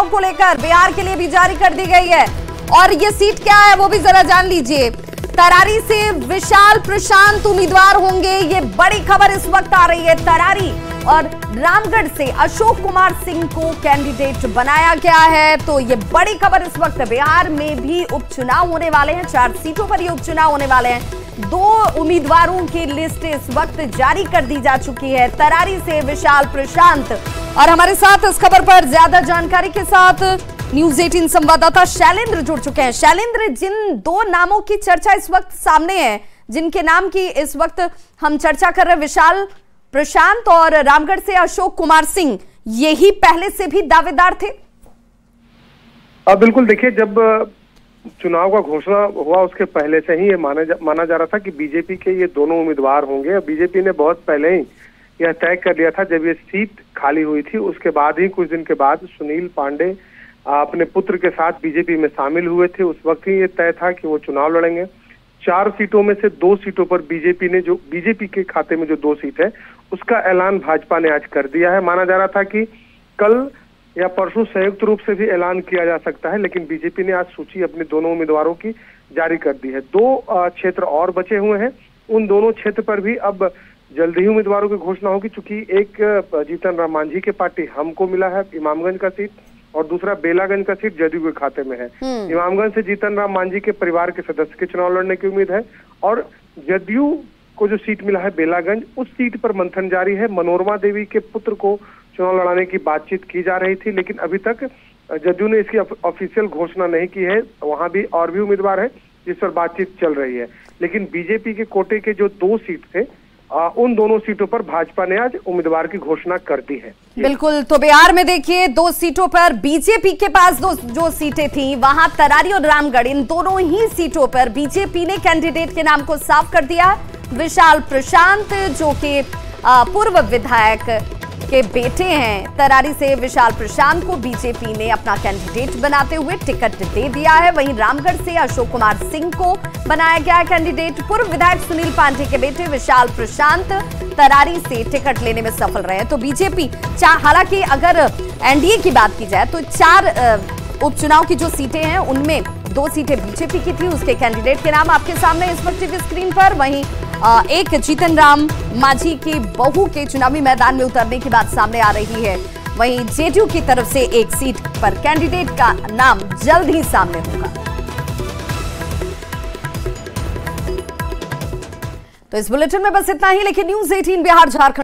उपचुनाव को लेकर बिहार के लिए भी जारी कर दी गई है। और ये सीट क्या है वो भी जरा जान लीजिए। तरारी से विशाल प्रशांत उम्मीदवार होंगे, ये बड़ी खबर इस वक्त आ रही है। तरारी और रामगढ़ से अशोक कुमार सिंह को कैंडिडेट बनाया गया है। तो ये बड़ी खबर इस वक्त बिहार में भी उपचुनाव होने वाले हैं, 4 सीटों पर ये उपचुनाव होने वाले हैं। 2 उम्मीदवारों की लिस्ट इस वक्त जारी कर दी जा चुकी है। तरारी से विशाल प्रशांत। और हमारे साथ इस खबर पर ज्यादा जानकारी के साथ न्यूज 18 संवाददाता शैलेंद्र जुड़ चुके हैं। शैलेंद्र, जिन 2 नामों की चर्चा इस वक्त सामने है, जिनके नाम की इस वक्त हम चर्चा कर रहे हैं, विशाल प्रशांत और रामगढ़ से अशोक कुमार सिंह, यही पहले से भी दावेदार थे? बिल्कुल, देखिए, जब चुनाव का घोषणा हुआ उसके पहले से ही ये माना जा रहा था कि बीजेपी के ये दोनों उम्मीदवार होंगे। बीजेपी ने बहुत पहले ही यह तय कर लिया था। जब ये सीट खाली हुई थी उसके बाद ही कुछ दिन के बाद सुनील पांडे अपने पुत्र के साथ बीजेपी में शामिल हुए थे। उस वक्त ही ये तय था कि वो चुनाव लड़ेंगे। 4 सीटों में से 2 सीटों पर बीजेपी के खाते में जो 2 सीट है उसका ऐलान भाजपा ने आज कर दिया है। माना जा रहा था कि कल या परसों संयुक्त रूप से भी ऐलान किया जा सकता है, लेकिन बीजेपी ने आज सूची अपने दोनों उम्मीदवारों की जारी कर दी है। 2 क्षेत्र और बचे हुए हैं, उन दोनों क्षेत्र पर भी अब जल्द ही उम्मीदवारों की घोषणा होगी। चूंकि एक जीतन राम मांझी के पार्टी हमको मिला है इमामगंज का सीट और दूसरा बेलागंज का सीट जदयू के खाते में है। इमामगंज से जीतन राम मांझी के परिवार के सदस्य के चुनाव लड़ने की उम्मीद है और जदयू को जो सीट मिला है बेलागंज, उस सीट पर मंथन जारी है। मनोरमा देवी के पुत्र को चुनाव लड़ाने की बातचीत की जा रही थी, लेकिन अभी तक जदयू ने इसकी ऑफिशियल घोषणा नहीं की है। वहां भी और भी उम्मीदवार है जिस पर बातचीत चल रही है, लेकिन बीजेपी के कोटे के जो 2 सीट थे उन दोनों सीटों पर भाजपा ने आज उम्मीदवार की घोषणा कर दी है। बिल्कुल, तो बिहार में देखिए 2 सीटों पर बीजेपी के पास जो सीटें थी, वहां तरारी और रामगढ़, इन दोनों ही सीटों पर बीजेपी ने कैंडिडेट के नाम को साफ कर दिया। विशाल प्रशांत जो कि पूर्व विधायक के बेटे हैं, तरारी से विशाल प्रशांत को बीजेपी ने अपना कैंडिडेट बनाते हुए टिकट दे दिया है। वहीं रामगढ़ से अशोक कुमार सिंह को बनाया गया कैंडिडेट। पूर्व विधायक सुनील पांडे के बेटे विशाल प्रशांत तरारी से टिकट लेने में सफल रहे। तो बीजेपी, हालांकि अगर एनडीए की बात की जाए तो 4 उपचुनाव की जो सीटें हैं उनमें 2 सीटें बीजेपी की थी, उसके कैंडिडेट के नाम आपके सामने इस वक्त टीवी स्क्रीन पर। वहीं एक जीतन राम मांझी की बहू के चुनावी मैदान में उतरने की बात सामने आ रही है। वहीं जेडीयू की तरफ से एक सीट पर कैंडिडेट का नाम जल्द ही सामने होगा। तो इस बुलेटिन में बस इतना ही, लेकिन न्यूज 18 बिहार झारखंड